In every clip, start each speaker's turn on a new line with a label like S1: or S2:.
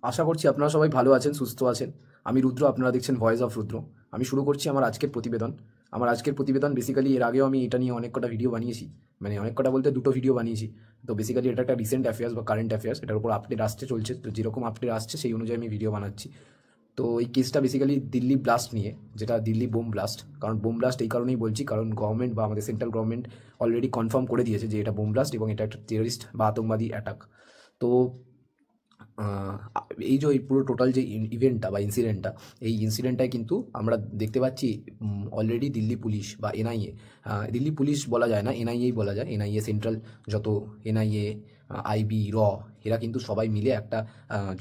S1: আশা করছি আপনারা সবাই ভালো আছেন, সুস্থ আছেন। আমি রুদ্র, আপনারা দেখছেন ভয়েস অফ রুদ্র। আমি শুরু করছি আমার আজকের প্রতিবেদন। আমার আজকের প্রতিবেদন বেসিক্যালি এর আগেও আমি এটা নিয়ে অনেক কটা ভিডিও বানিয়েছি। মানে অনেক কটা বলতে দুটো ভিডিও বানিয়েছি। তো বেসিক্যালি এটা একটা রিসেন্ট অ্যাফেয়ার্স বা কারেন্ট অ্যাফেয়ার্স, এটার উপর আপডেট আসতে চলছে। তো যেরকম আপডেট আসছে সেই অনুযায়ী আমি ভিডিও বানাচ্ছি। তো এই কেসটা বেসিক্যালি দিল্লি ব্লাস্ট নিয়ে, যেটা দিল্লি বোম ব্লাস্ট। কারণ বোম ব্লাস্ট এই কারণেই বলছি, কারণ গভর্নমেন্ট বা আমাদের সেন্ট্রাল গভর্নমেন্ট অলরেডি কনফার্ম করে দিয়েছে যে এটা বোম ব্লাস্ট এবং এটা একটা টেররিস্ট বা আতঙ্কবাদী অ্যাটাক। তো আহ, এই যে এই পুরো টোটাল যে ইভেন্টটা বা ইনসিডেন্টটা, এই ইনসিডেন্টটায় কিন্তু আমরা দেখতে পাচ্ছি অলরেডি দিল্লি পুলিশ বা এনআইএ, দিল্লি পুলিশ বলা যায় না, এনআইএই বলা যায়। এনআইএ সেন্ট্রাল যত এনআইএ, আইবি, এরা কিন্তু সবাই মিলে একটা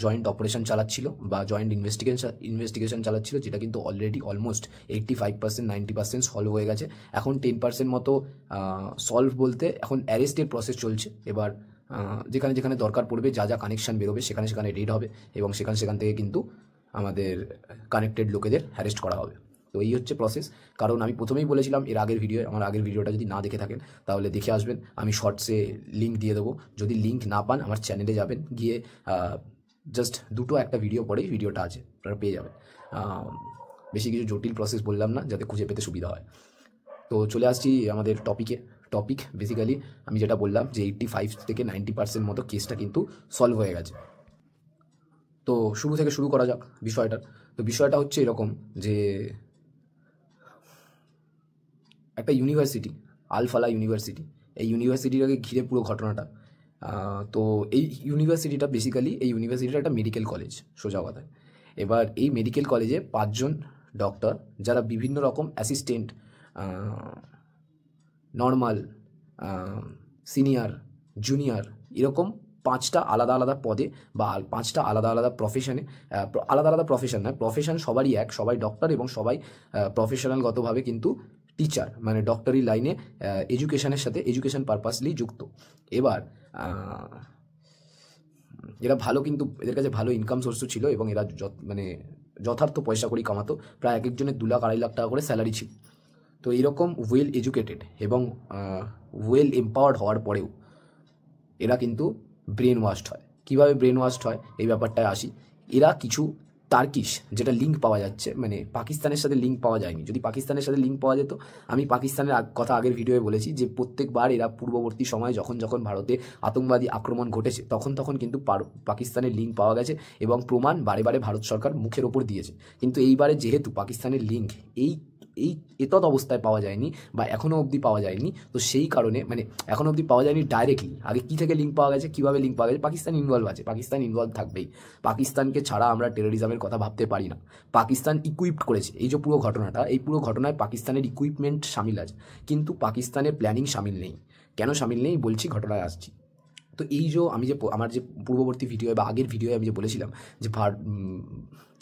S1: জয়েন্ট অপারেশন চালাচ্ছিল বা জয়েন্ট ইনভেস্টিগেশন চালাচ্ছিল, যেটা কিন্তু অলরেডি অলমোস্ট 85%, 90% সলভ হয়ে গেছে। এখন 10% মতো সলভ বলতে এখন অ্যারেস্টের প্রসেস চলছে। এবার যেখানে যেখানে দরকার পড়বে, যা যা কানেকশান বেরোবে সেখানে সেখানে রেড হবে এবং সেখান সেখান থেকে কিন্তু আমাদের কানেক্টেড লোকেদের অ্যারেস্ট করা হবে। তো এই হচ্ছে প্রসেস। কারণ আমি প্রথমেই বলেছিলাম এর আগের ভিডিও, আমার আগের ভিডিওটা যদি না দেখে থাকেন তাহলে দেখে আসবেন, আমি শর্টসে লিঙ্ক দিয়ে দেবো। যদি লিঙ্ক না পান আমার চ্যানেলে যাবেন, গিয়ে জাস্ট দুটো একটা ভিডিও পরেই ভিডিওটা আছে, আপনারা পেয়ে যাবেন। বেশি কিছু জটিল প্রসেস বললাম না, যাতে খুঁজে পেতে সুবিধা হয়। তো চলে আসছি আমাদের টপিকে। টপিক বেসিক্যালি আমি যেটা বললাম যে 85 থেকে 90% মতো কেসটা কিন্তু সলভ হয়ে গেছে। তো শুরু থেকে শুরু করা যাক বিষয়টা। তো বিষয়টা হচ্ছে এরকম যে একটা ইউনিভার্সিটি, আল-ফালাহ ইউনিভার্সিটি, এই ইউনিভার্সিটিটাকে ঘিরে পুরো ঘটনাটা। তো এই ইউনিভার্সিটিটা বেসিক্যালি, এই ইউনিভার্সিটিটা একটা মেডিকেল কলেজ, সোজা কথায়। এবার এই মেডিকেল কলেজে 5জন ডক্টর, যারা বিভিন্ন রকম অ্যাসিস্ট্যান্ট, নর্মাল, সিনিয়র, জুনিয়র, এরকম 5টা আলাদা আলাদা পদে বা 5টা আলাদা আলাদা প্রফেশনে, আলাদা আলাদা প্রফেশন নয়, প্রফেশন সবারই এক, সবাই ডক্টর এবং সবাই প্রফেশনালগতভাবে কিন্তু টিচার, মানে ডক্টরি লাইনে এডুকেশনের সাথে এডুকেশন পারপাসলি যুক্ত। এবার এরা ভালো, কিন্তু এদের কাছে ভালো ইনকাম সোর্সও ছিল এবং এরা মানে যথার্থ পয়সা কড়ি কামাতো। প্রায় এক একজনের 2 লাখ 2.5 লাখ টাকা করে স্যালারি ছিল। তো এইরকম ওয়েল এডুকেটেড এবং ওয়েল এম্পাওয়ার্ড হওয়ার পরেও এরা কিন্তু ব্রেন ওয়াশড হয়। কীভাবে ব্রেন ওয়াশড হয় এই ব্যাপারটায় আসি। এরা কিছু টার্কিশ, যেটা লিঙ্ক পাওয়া যাচ্ছে, মানে পাকিস্তানের সাথে লিঙ্ক পাওয়া যায়নি। যদি পাকিস্তানের সাথে লিঙ্ক পাওয়া যেত, আমি পাকিস্তানের কথা আগের ভিডিওয়ে বলেছি যে প্রত্যেকবার এরা পূর্ববর্তী সময়ে যখন যখন ভারতে আতঙ্কবাদী আক্রমণ ঘটেছে তখন তখন কিন্তু পাকিস্তানের লিঙ্ক পাওয়া গেছে এবং প্রমাণ বারে বারে ভারত সরকার মুখের ওপর দিয়েছে। কিন্তু এইবারে যেহেতু পাকিস্তানের লিঙ্ক এই এই এতদ অবস্থায় পাওয়া যায়নি বা এখনও অবধি পাওয়া যায়নি, তো সেই কারণে, মানে এখনও অবধি পাওয়া যায়নি ডাইরেক্টলি। আগে কী থেকে লিঙ্ক পাওয়া গেছে, কীভাবে লিঙ্ক পাওয়া গেছে, পাকিস্তান ইনভলভ আছে, পাকিস্তান ইনভলভ থাকবেই। পাকিস্তানকে ছাড়া আমরা টেরোরিজমের কথা ভাবতে পারি না। পাকিস্তান ইকুইপড করেছে এই যে পুরো ঘটনাটা, এই পুরো ঘটনায় পাকিস্তানের ইকুইপমেন্ট সামিল আছে, কিন্তু পাকিস্তানের প্ল্যানিং সামিল নেই। কেন সামিল নেই বলছি, ঘটনায় আসছি। তো এই যে আমি যে আমার যে পূর্ববর্তী ভিডিও বা আগের ভিডিওয়ে আমি যে বলেছিলাম যে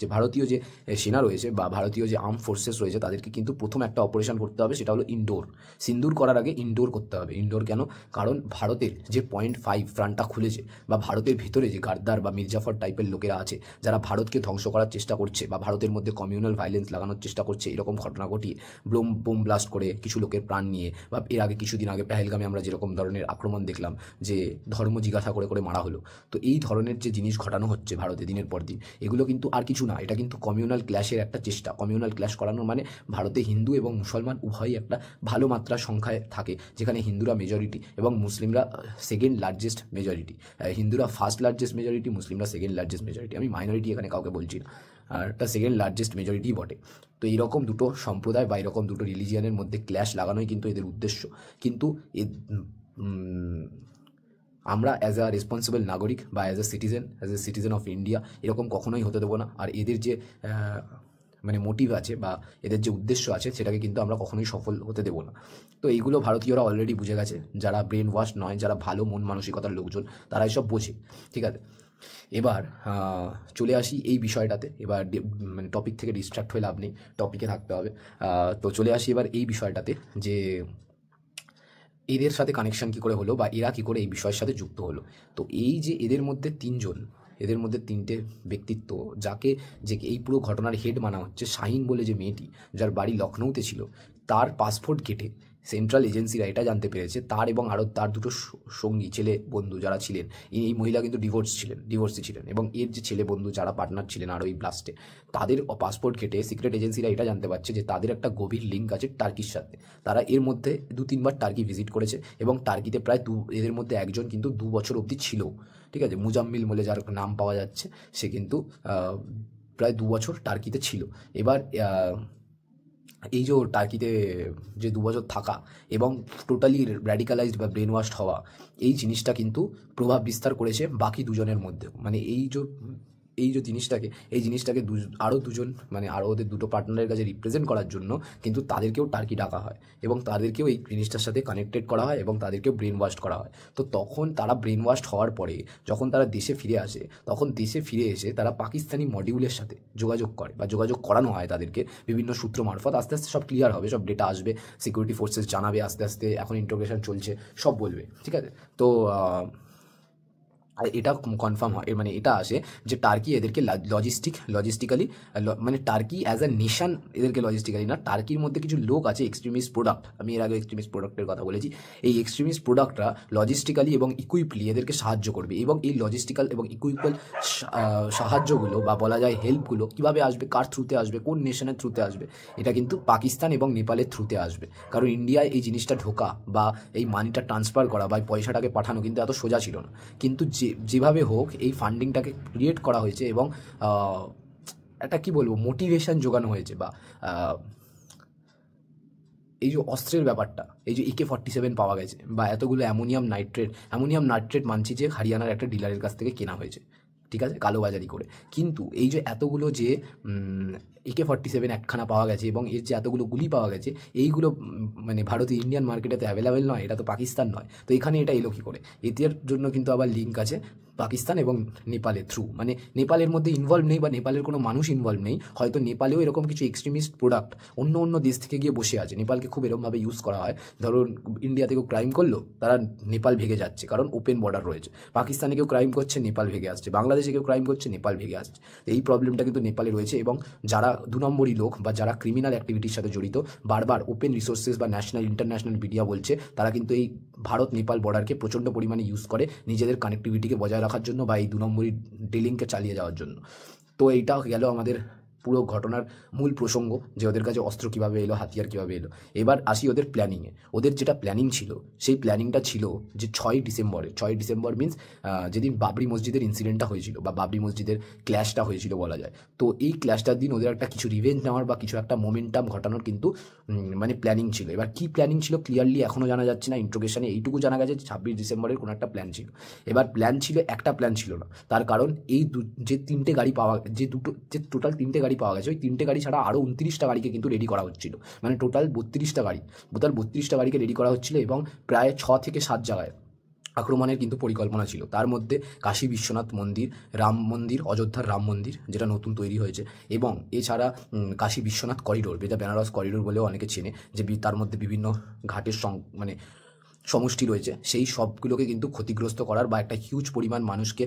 S1: যে ভারতীয় যে সেনা রয়েছে বা ভারতীয় যে আর্ম ফোর্সেস রয়েছে, তাদেরকে কিন্তু প্রথম একটা অপারেশন করতে হবে, সেটা হলো ইনডোর। সিন্দুর করার আগে ইনডোর করতে হবে। ইনডোর কেন? কারণ ভারতের যে 0.5 ফ্রান্টটা খুলেছে বা ভারতের ভেতরে যে গাদ্দার বা মির্জাফর টাইপের লোকেরা আছে, যারা ভারতকে ধ্বংস করার চেষ্টা করছে বা ভারতের মধ্যে কমিউনাল ভায়োলেন্স লাগানোর চেষ্টা করছে, এরকম ঘটনা ঘটিয়ে বোম ব্লাস্ট করে কিছু লোকের প্রাণ নিয়ে, বা এর আগে কিছুদিন আগে পেহেলগামে আমরা যেরকম ধরনের আক্রমণ দেখলাম যে ধর্ম জিজ্ঞাসা করে করে মারা হলো। তো এই ধরনের যে জিনিস ঘটানো হচ্ছে ভারতে দিনের পর দিন, এগুলো কিন্তু আর কিছু না, এটা কিন্তু কমিউনাল ক্ল্যাশের একটা চেষ্টা। কমিউনাল ক্ল্যাশ করানোর মানে ভারতে হিন্দু এবং মুসলমান উভয়ই একটা ভালো মাত্রার সংখ্যায় থাকে, যেখানে হিন্দুরা মেজরিটি এবং মুসলিমরা সেকেন্ড লার্জেস্ট মেজরিটি। হিন্দুরা ফার্স্ট লার্জেস্ট মেজরিটি, মুসলিমরা সেকেন্ড লার্জেস্ট মেজরিটি। আমি মাইনরিটি এখানে কাউকে বলছি না, আর একটা সেকেন্ড লার্জেস্ট মেজরিটিই বটে। তো এইরকম দুটো সম্প্রদায় বা এরকম দুটো রিলিজিয়ানের মধ্যে ক্ল্যাশ লাগানোই কিন্তু এদের উদ্দেশ্য। কিন্তু আমরা অ্যাজ আ রেসপন্সিবল নাগরিক বা as a citizen of India এরকম কখনোই হতে দেবো না। আর এদের যে মানে মোটিভ আছে বা এদের যে উদ্দেশ্য আছে, সেটাকে কিন্তু আমরা কখনোই সফল হতে দেবো না। তো এইগুলো ভারতীয়রা অলরেডি বুঝে গেছে, যারা ব্রেন ওয়াশ নয়, যারা ভালো মন মানসিকতার লোকজন, তারা এসব বোঝে। ঠিক আছে, এবার চলে আসি এই বিষয়টাতে। এবার মানে টপিক থেকে ডিস্ট্র্যাক্ট হয়ে লাভ নেই, টপিকে থাকতে হবে। তো চলে আসি এবার এই বিষয়টাতে যে এদের সাথে কানেকশন কী করে হলো বা এরা কী করে এই বিষয়ের সাথে যুক্ত হলো। তো এই যে এদের মধ্যে 3জন, এদের মধ্যে 3টে ব্যক্তিত্ব, যাকে যে এই পুরো ঘটনার হেড মানা হচ্ছে, শাহিন বলে যে মেয়েটি, যার বাড়ি লখনৌতে ছিল, তার পাসপোর্ট কেটে সেন্ট্রাল এজেন্সিরা এটা জানতে পেরেছে তার এবং আরও তার দুটো সঙ্গী ছেলে বন্ধু যারা ছিলেন, এই মহিলা কিন্তু ডিভোর্সি ছিলেন, এবং এর যে ছেলে বন্ধু যারা পার্টনার ছিলেন আরও এই ব্লাস্টে, তাদের পাসপোর্ট ঘেটে সিক্রেট এজেন্সিরা এটা জানতে পারছে যে তাদের একটা গভীর লিঙ্ক আছে টার্কির সাথে। তারা এর মধ্যে 2-3 বার টার্কি ভিজিট করেছে, এবং টার্কিতে প্রায় এদের মধ্যে একজন কিন্তু 2 বছর অবধি ছিল, ঠিক আছে, মুজাম্মিল বলে যার নাম পাওয়া যাচ্ছে, সে কিন্তু প্রায় 2 বছর টার্কিতে ছিল। এবার এই যে টার্কিতে যে 2 বছর থাকা এবং টোটালি র্যাডিকালাইজড বা ব্রেন ওয়াশড হওয়া, এই জিনিসটা কিন্তু প্রভাব বিস্তার করেছে বাকি দুজনের মধ্যে। মানে এই যে জিনিসটাকে আরও দুজন, মানে আরও ওদের দুটো পার্টনারের কাছে রিপ্রেজেন্ট করার জন্য কিন্তু তাদেরকেও টার্কি ডাকা হয়, এবং তাদেরকেও এই জিনিসটার সাথে কানেক্টেড করা হয়, এবং তাদেরকেও ব্রেন ওয়াশড করা হয়। তো তখন তারা ব্রেন ওয়াশড হওয়ার পরে যখন তারা দেশে ফিরে আসে, তখন দেশে ফিরে এসে তারা পাকিস্তানি মডিউলের সাথে যোগাযোগ করে, বা যোগাযোগ করানো হয় তাদেরকে বিভিন্ন সূত্র মারফত। আস্তে আস্তে সব ক্লিয়ার হবে, সব ডেটা আসবে, সিকিউরিটি ফোর্সেস জানাবে আস্তে আস্তে, এখন ইন্টারোগেশন চলছে, সব বলবে, ঠিক আছে। তো আর এটা কনফার্ম হয়, মানে এটা আসে যে টার্কি এদেরকে লজিস্টিক্যালি, মানে টার্কি অ্যাজ আ নেশন এদেরকে লজিস্টিক্যালি না, টার্কির মধ্যে কিছু লোক আছে এক্সট্রিমিস্ট প্রোডাক্ট, আমি এর আগে এক্সট্রিমিস্ট প্রোডাক্টের কথা বলেছি, এই এক্সট্রিমিস্ট প্রোডাক্টরা লজিস্টিক্যালি এবং ইকুইপলি এদেরকে সাহায্য করবে, এবং এই লজিস্টিক্যাল এবং ইকুইপাল সাহায্যগুলো বা বলা যায় হেল্পগুলো কীভাবে আসবে, কার থ্রুতে আসবে, কোন নেশনের থ্রুতে আসবে, এটা কিন্তু পাকিস্তান এবং নেপালের থ্রুতে আসবে। কারণ ইন্ডিয়ায় এই জিনিসটা ঢোকা বা এই মানিটা ট্রান্সফার করা বা পয়সাটাকে পাঠানো কিন্তু এত সোজা ছিল না, কিন্তু যেভাবে হোক এই ফান্ডিংটাকে ক্রিয়েট করা হয়েছে, এবং একটা কি বলবো মোটিভেশন জোগানো হয়েছে, বা এই যে অস্ত্রের ব্যাপারটা, এই যে AK-47 পাওয়া গেছে, বা এতগুলো অ্যামোনিয়াম নাইট্রেট মানছি যে হরিয়ানার একটা ডিলারের কাছ থেকে কেনা হয়েছে, ঠিক আছে, কালোবাজারি করে। কিন্তু এই যে এতগুলো যে AK-47 একখানা পাওয়া গেছে, এবং এর যে এতগুলো গুলি পাওয়া গেছে, এইগুলো মানে ভারতীয় ইন্ডিয়ান মার্কেটে তো অ্যাভেলেবেল নয়, এটা তো পাকিস্তান নয়, তো এখানে এটা এলো কী করে? এর জন্য কিন্তু আবার লিঙ্ক আছে পাকিস্তান এবং নেপালের থ্রু, মানে নেপালের মধ্যে ইনভলভ নেই বা নেপালের কোনো মানুষ ইনভলভ নেই, হয়তো নেপালেও এরকম কিছু এক্সট্রিমিস্ট প্রোডাক্ট অন্য দেশ থেকে গিয়ে বসে আছে। নেপালকে খুব এরকমভাবে ইউজ করা হয়, ধরুন ইন্ডিয়া থেকেও ক্রাইম করলো, তারা নেপাল ভেগে যাচ্ছে, কারণ ওপেন বর্ডার রয়েছে। পাকিস্তানে কেউ ক্রাইম করছে, নেপাল ভেগে আসছে, বাংলাদেশে কেউ ক্রাইম করছে, নেপাল ভেগে আসছে। এই প্রবলেমটা কিন্তু নেপালে রয়েছে, এবং যারা 2 নম্বরই লোক বা যারা ক্রিমিনাল অ্যাক্টিভিটির সাথে জড়িত, বারবার ওপেন রিসোর্সেস বা ন্যাশনাল ইন্টারন্যাশনাল মিডিয়া বলছে তারা কিন্তু এই ভারত নেপাল বর্ডারকে প্রচণ্ড পরিমাণে ইউজ করে নিজেদের কানেক্টিভিটিকে বজায় রাখার জন্য, বা এই 2 নম্বরই ডিলিংকে চালিয়ে যাওয়ার জন্য। তো এইটা গেল আমাদের পুরো ঘটনার মূল প্রসঙ্গ, যে ওদের কাছে অস্ত্র কীভাবে এলো, হাতিয়ার কীভাবে এলো। এবার আসি ওদের প্ল্যানিংয়ে। ওদের যেটা প্ল্যানিং ছিল, সেই প্ল্যানিংটা ছিল যে 6 ডিসেম্বর মিনস যেদিন বাবরি মসজিদের ইনসিডেন্টটা হয়েছিল, বা বাবরি মসজিদের ক্ল্যাশটা হয়েছিল বলা যায়। তো এই ক্ল্যাশটার দিন ওদের একটা কিছু রিভেঞ্জ নেওয়ার বা কিছু একটা মোমেন্টাম ঘটানোর কিন্তু মানে প্ল্যানিং ছিল। এবার কী প্ল্যানিং ছিল ক্লিয়ারলি এখনও জানা যাচ্ছে না, ইন্ট্রোগেশনে এইটুকু জানা গেছে 26 ডিসেম্বরের কোনো একটা প্ল্যান ছিল। এবার প্ল্যান ছিল, একটা প্ল্যান ছিল না, তার কারণ এই যে 3টে গাড়ি পাওয়া, যে টোটাল 3টে গাড়ি পাওয়া গেছে, ওই 3টে গাড়ি ছাড়া আরও 29টা গাড়িকে কিন্তু রেডি করা হচ্ছিল, মানে টোটাল 32টা গাড়িকে রেডি করা হচ্ছিল, এবং প্রায় 6 থেকে 7 জায়গায় আক্রমণের কিন্তু পরিকল্পনা ছিল। তার মধ্যে কাশী বিশ্বনাথ মন্দির, রাম মন্দির, অযোধ্যার রাম মন্দির যেটা নতুন তৈরি হয়েছে, এবং এছাড়া কাশী বিশ্বনাথ করিডোর, যেটা বেনারস করিডোর বলেও অনেকে চেনে, যে তার মধ্যে বিভিন্ন ঘাটের মানে সমষ্টি রয়েছে, সেই সবগুলোকে কিন্তু ক্ষতিগ্রস্ত করার বা একটা হিউজ পরিমাণ মানুষকে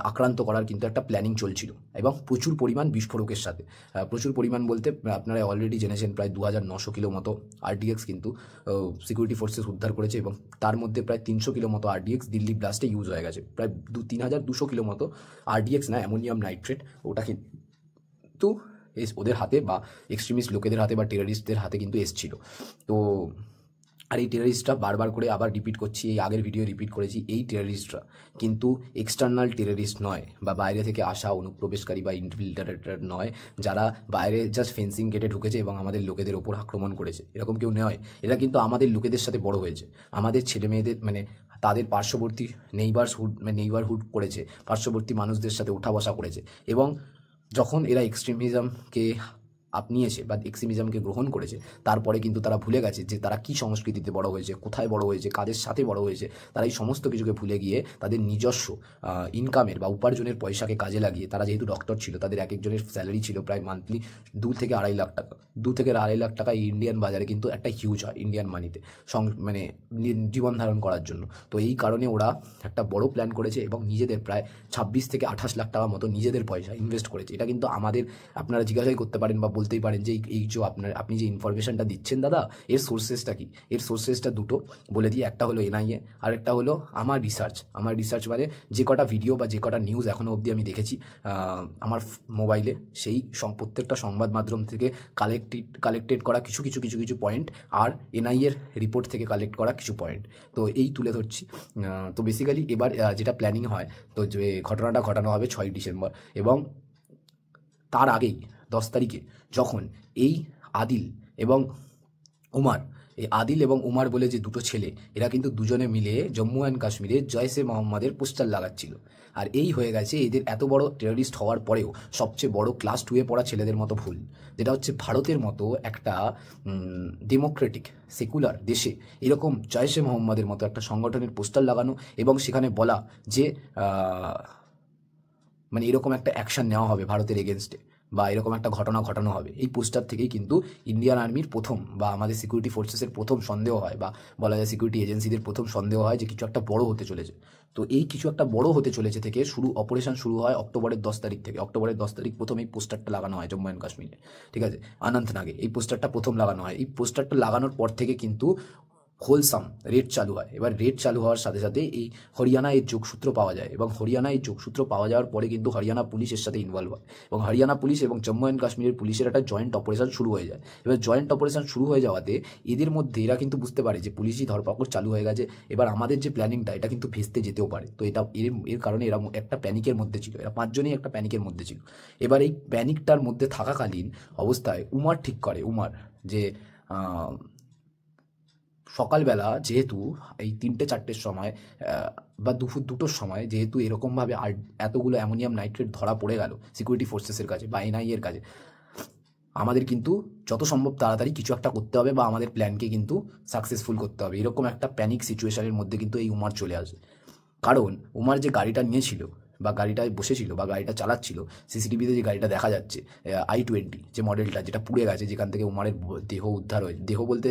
S1: আক্রান্ত করার কিন্তু একটা প্ল্যানিং চলছিল, এবং প্রচুর পরিমাণ বিস্ফোরকের সাথে। প্রচুর পরিমাণ বলতে আপনারা অলরেডি জেনেছেন প্রায় 2900 কিলো মতো RDX কিন্তু সিকিউরিটি ফোর্সেস উদ্ধার করেছে, এবং তার মধ্যে প্রায় 300 কিলো মতো RDX দিল্লি ব্লাস্টে ইউজ হয়ে গেছে। প্রায় 3200 কিলো মতো RDX না, অ্যামোনিয়াম নাইট্রেট, ওটা কিন্তু ওদের হাতে বা এক্সট্রিমিস্ট লোকেদের হাতে বা টেররিস্টদের হাতে কিন্তু এসছিল। তো আর এই টেররিস্টরা বারবার করে আবার রিপিট করছি, এই আগের ভিডিও রিপিট করেছি, এই টেররিস্টরা কিন্তু এক্সটার্নাল টেররিস্ট নয়, বা বাইরে থেকে আসা অনুপ্রবেশকারী বা ইনফিল্ট্রেটর নয়, যারা বাইরে জাস্ট ফেন্সিং কেটে ঢুকেছে এবং আমাদের লোকেদের ওপর আক্রমণ করেছে, এরকম কেউ নয়। এরা কিন্তু আমাদের লোকেদের সাথে বড় হয়েছে, আমাদের ছেলে মেয়েদের মানে তাদের পার্শ্ববর্তী নেইবারহুড করেছে, পার্শ্ববর্তী মানুষদের সাথে ওঠা বসা করেছে, এবং যখন এরা এক্সট্রিমিজমকে আপনিয়েছে বা এক্সট্রিমিজমকে গ্রহণ করেছে, তারপরে কিন্তু তারা ভুলে গেছে যে তারা কী সংস্কৃতিতে বড় হয়েছে, কোথায় বড় হয়েছে, কাদের সাথে বড় হয়েছে। তারা এই সমস্ত কিছুকে ভুলে গিয়ে তাদের নিজস্ব ইনকামের বা উপার্জনের পয়সাকে কাজে লাগিয়ে, তারা যেহেতু ডক্টর ছিল, তাদের এক একজনের স্যালারি ছিল প্রায় মান্থলি 2 থেকে 2.5 লাখ টাকা। 2 থেকে 2.5 লাখ টাকা এই ইন্ডিয়ান বাজারে কিন্তু একটা হিউজ হয় ইন্ডিয়ান মানিতে, মানে জীবন ধারণ করার জন্য। তো এই কারণে ওরা একটা বড় প্ল্যান করেছে, এবং নিজেদের প্রায় 26 থেকে 28 লাখ টাকা মতো নিজেদের পয়সা ইনভেস্ট করেছে। এটা কিন্তু আমাদের, আপনারা জিজ্ঞাসাই করতে পারেন বা বলতেই পারেন যে এই যে আপনি যে ইনফরমেশনটা দিচ্ছেন দাদা, এর সোর্সেসটা কি? এর সোর্সেসটা দুটো বলে দিই। একটা হলো এনআইএ, আর একটা হলো আমার রিসার্চ মানে যে কটা ভিডিও বা যে কটা নিউজ এখনও অবধি আমি দেখেছি আমার মোবাইলে, সেই প্রত্যেকটা সংবাদ মাধ্যম থেকে কালেক্টেড করা কিছু পয়েন্ট, আর এনআইএর রিপোর্ট থেকে কালেক্ট করা কিছু পয়েন্ট, তো এই তুলে ধরছি। তো বেসিক্যালি এবার যেটা প্ল্যানিং হয়, তো যে ঘটনাটা ঘটানো হবে 6ই ডিসেম্বর, এবং তার আগেই 10 তারিখে যখন এই আদিল এবং উমার, এই আদিল এবং উমার বলে যে দুটো ছেলে, এরা কিন্তু দুজনে মিলে জম্মু অ্যান্ড কাশ্মীরে জয়সে মোহাম্মদের পোস্টার লাগাচ্ছিল। আর এই হয়ে গেছে এদের এত বড় টেররিস্ট হওয়ার পরেও সবচেয়ে বড় ক্লাস 2-এ পড়া ছেলেদের মতো ভুল, যেটা হচ্ছে ভারতের মতো একটা ডেমোক্রেটিক সেকুলার দেশে এরকম জয়সে মোহাম্মদের মতো একটা সংগঠনের পোস্টার লাগানো এবং সেখানে বলা যে মানে এরকম একটা অ্যাকশন নেওয়া হবে ভারতের এগেনস্টে, বা এরকম একটা ঘটনা ঘটানো হবে। এই পোস্টার থেকেই কিন্তু ইন্ডিয়ান আর্মির প্রথম বা আমাদের সিকিউরিটি ফোর্সেসের প্রথম সন্দেহ হয়, বা বলা যায় সিকিউরিটি এজেন্সিদের প্রথম সন্দেহ হয় যে কিছু একটা বড় হতে চলেছে। তো এই কিছু একটা বড় হতে চলেছে থেকে অপারেশন শুরু হয় অক্টোবরের 10 তারিখ থেকে। অক্টোবরের 10 তারিখ প্রথম এই পোস্টারটা লাগানো হয় জম্মু অ্যান্ড কাশ্মীরে, ঠিক আছে, অনন্তনাগে এই পোস্টারটা প্রথম লাগানো হয়। এই পোস্টারটা লাগানোর পর থেকে কিন্তু হোলসাম রেড চালু হয়। এবার রেড চালু হওয়ার সাথে সাথে এই হরিয়ানা এর যোগসূত্র পাওয়া যায়, এবং হরিয়ানা এই যোগসূত্র পাওয়া যাওয়ার পরে কিন্তু হরিয়ানা পুলিশ এর সাথে ইনভলভ হয়, এবং হরিয়ানা পুলিশ এবং জম্মু অ্যান্ড কাশ্মীরের পুলিশের একটা জয়েন্ট অপারেশন শুরু হয়ে যায়। এবার জয়েন্ট অপারেশন শুরু হয়ে যাওয়াতে এদের মধ্যে এরা কিন্তু বুঝতে পারে যে পুলিশই ধরপাকড় চালু হয়ে গেছে, এবার আমাদের যে প্ল্যানিংটা এটা কিন্তু ভেস্তে যেতেও পারে। তো এটা এর কারণে এরা একটা প্যানিকের মধ্যে ছিল, এরা 5 জনই একটা প্যানিকের মধ্যে ছিল। এবার এই প্যানিকটার মধ্যে থাকাকালীন অবস্থায় উমার ঠিক করে যে সকালবেলা যেহেতু এই 3-4টের সময় বা দুপুর 2টোর সময় যেহেতু এরকমভাবে আর এতগুলো অ্যামোনিয়াম নাইট্রেট ধরা পড়ে গেল সিকিউরিটি ফোর্সেসের কাছে বা এনআইএর কাছে, আমাদের কিন্তু যত সম্ভব তাড়াতাড়ি কিছু একটা করতে হবে বা আমাদের প্ল্যানকে কিন্তু সাকসেসফুল করতে হবে। এরকম একটা প্যানিক সিচুয়েশনের মধ্যে কিন্তু এই উমার চলে আসে। কারণ উমার যে গাড়িটা নিয়েছিল বা গাড়িটায় বসেছিল বা গাড়িটা চালাচ্ছিল, সিসিটিভিতে যে গাড়িটা দেখা যাচ্ছে i20 যে মডেলটা, যেটা পুড়ে গেছে, যেখান থেকে উমারের দেহ উদ্ধার হয়েছে, দেহ বলতে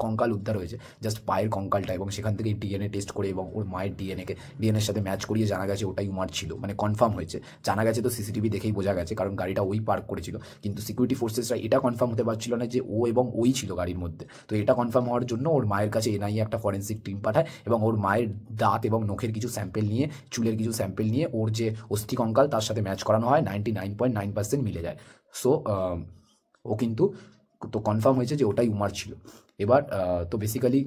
S1: কঙ্কাল উদ্ধার হয়েছে, জাস্ট পায়ের কঙ্কালটা, এবং সেখান থেকে ডিএনএ টেস্ট করে এবং ওর মায়ের ডিএনএর সাথে ম্যাচ করিয়ে জানা গেছে ওটাই উমার ছিল, মানে কনফার্ম হয়েছে। জানা গেছে তো সিসিটিভি দেখেই বোঝা গেছে, কারণ গাড়িটা ওই পার্ক করেছিল, কিন্তু সিকিউরিটি ফোর্সেসরা এটা কনফার্ম হতে পারছিল না যে ও এবং ওই ছিল গাড়ির মধ্যে। তো এটা কনফার্ম হওয়ার জন্য ওর মায়ের কাছে এনআইএ একটা ফরেন্সিক টিম পাঠায়, এবং ওর মায়ের দাঁত এবং নখের কিছু স্যাম্পেল নিয়ে, চুলের কিছু স্যাম্পেল নিয়ে ওর যে অস্থি কঙ্কাল তার সাথে ম্যাচ করানো হয়, 99.9% মিলে যায়। সো ও কিন্তু তো কনফার্ম হয়েছে যে ওটাই উমার ছিল। এবার তো বেসিক্যালি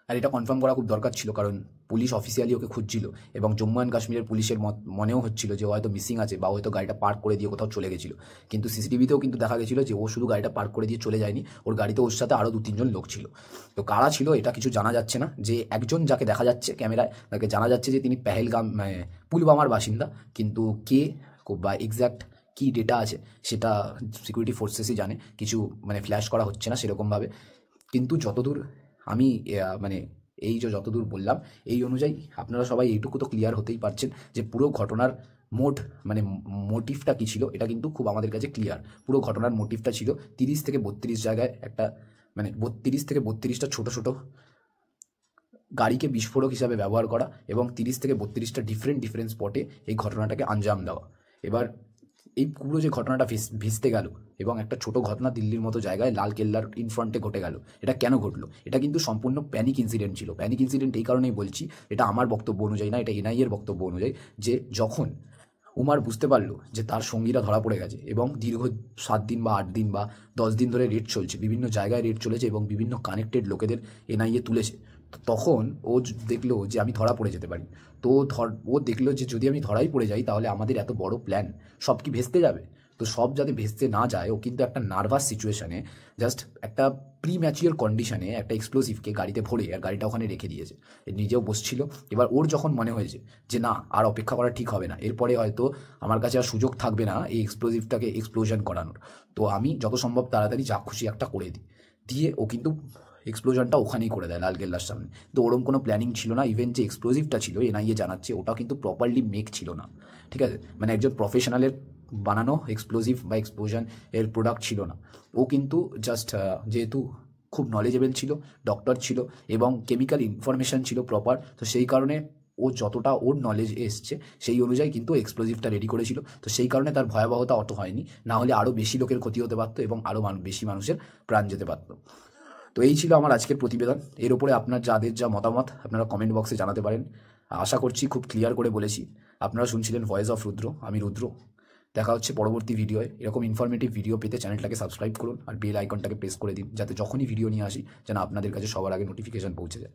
S1: আর এটা কনফার্ম করা খুব দরকার ছিল, কারণ পুলিশ অফিসিয়ালি ওকে খুঁজছিল, এবং জম্মু অ্যান্ড কাশ্মীরের পুলিশের মনেও হচ্ছিল যে ও হয়তো মিসিং আছে বা হয়তো গাড়িটা পার্ক করে দিয়ে কোথাও চলে গেছিলো। কিন্তু সিসিটিভিতেও কিন্তু দেখা গেছিলো যে ও শুধু গাড়িটা পার্ক করে দিয়ে চলে যায়নি, ওর গাড়িতে ওর সাথে আরও 2-3 জন লোক ছিল। তো কারা ছিল এটা কিছু জানা যাচ্ছে না। যে একজন যাকে দেখা যাচ্ছে ক্যামেরায়, তাকে জানা যাচ্ছে যে তিনি পেহেলগাম পুলওয়ামার বাসিন্দা, কিন্তু কে বা এক্স্যাক্ট কী ডেটা আছে সেটা সিকিউরিটি ফোর্সেসই জানে, কিছু মানে ফ্ল্যাশ করা হচ্ছে না সেরকমভাবে। কিন্তু যতদূর আমি মানে এই যে যতদূর বললাম এই অনুযায়ী আপনারা সবাই এইটুকু তো ক্লিয়ার হতেই পারছেন যে পুরো ঘটনার মোটিভটা কী ছিল। এটা কিন্তু খুব আমাদের কাছে ক্লিয়ার। পুরো ঘটনার মোটিভটা ছিল 30 থেকে 32 জায়গায় একটা, মানে 30 থেকে 32টা ছোটো ছোটো গাড়িকে বিস্ফোরক হিসাবে ব্যবহার করা, এবং 30 থেকে 32টা ডিফারেন্ট স্পটে এই ঘটনাটাকে আঞ্জাম দেওয়া। এবার এই পুরো যে ঘটনাটা ভেস্তে গেল, এবং একটা ছোট ঘটনা দিল্লির মতো জায়গায় লাল কেল্লার ইনফ্রন্টে ঘটে গেল, এটা কেন ঘটলো? এটা কিন্তু সম্পূর্ণ প্যানিক ইনসিডেন্ট ছিল। প্যানিক ইনসিডেন্ট এই কারণেই বলছি, এটা আমার বক্তব্য অনুযায়ী না, এটা এনআইএর বক্তব্য অনুযায়ী, যে যখন উমার বুঝতে পারলো যে তার সঙ্গীরা ধরা পড়ে গেছে, এবং দীর্ঘ 7 দিন বা 8 দিন বা 10 দিন ধরে রেড চলছে, বিভিন্ন জায়গায় রেড চলেছে এবং বিভিন্ন কানেক্টেড লোকেদের এনআইএ তুলেছে, তখন ও দেখলো যে আমি ধরা পড়ে যেতে পারি। তো ও দেখলো যে যদি আমি ধরাই পড়ে যাই তাহলে আমাদের এত বড় প্ল্যান সব কি ভেস্তে যাবে। তো সব যাতে ভেস্তে না যায়, ও কিন্তু একটা নার্ভাস সিচুয়েশনে, জাস্ট একটা প্রিম্যাচিওর কন্ডিশনে একটা এক্সপ্লোসিভকে গাড়িতে ভরে আর গাড়িটা ওখানে রেখে দিয়েছে। নিজেও বসছিল। এবার ওর যখন মনে হয়েছে যে না, আর অপেক্ষা করা ঠিক হবে না, এরপরে হয়তো আমার কাছে আর সুযোগ থাকবে না এই এক্সপ্লোসিভটাকে এক্সপ্লোশন করানোর, তো আমি যত সম্ভব তাড়াতাড়ি যা খুশি একটা করে দিই। দিয়ে ও কিন্তু এক্সপ্লোশনটা ওখানেই করে দেয় লালকেল্লার সামনে। তো ওরকম কোনো প্ল্যানিং ছিল না। ইভেন যে এক্সপ্লোসিভটা ছিল এনআইএ জানাচ্ছে ওটাও কিন্তু প্রপারলি মেক ছিল না, ঠিক আছে, মানে একজন প্রফেশনালের বানানো এক্সপ্লোসিভ বা এক্সপ্লোশন এর প্রোডাক্ট ছিল না। ও কিন্তু জাস্ট যেহেতু খুব নলেজেবল ছিল, ডক্টর ছিল এবং কেমিক্যাল ইনফরমেশন ছিল প্রপার, তো সেই কারণে ও ও যতটা ওর নলেজ এসছে সেই অনুযায়ী কিন্তু এক্সপ্লোজিভটা রেডি করেছিল। তো সেই কারণে তার ভয়াবহতা অত হয়নি, না হলে আরও বেশি লোকের ক্ষতি হতে পারতো এবং আরও বেশি মানুষের প্রাণ যেতে পারতো। তো এই ছিল আমার আজকের প্রতিবেদন। এর উপরে আপনার যাদের যা মতামত আপনারা কমেন্ট বক্সে জানাতে পারেন। আশা করছি খুব ক্লিয়ার করে বলেছি। আপনারা শুনছিলেন ভয়েস অফ রুদ্র, আমি রুদ্র। দেখা হচ্ছে পরবর্তী ভিডিওয়। এরকম ইনফরমেটিভ ভিডিও পেতে চ্যানেলটাকে সাবস্ক্রাইব করুন আর বেল আইকনটাকে প্রেস করে দিন, যাতে যখনই ভিডিও নিয়ে আসি যেন আপনাদের কাছে সবার আগে নোটিফিকেশান পৌঁছে যায়।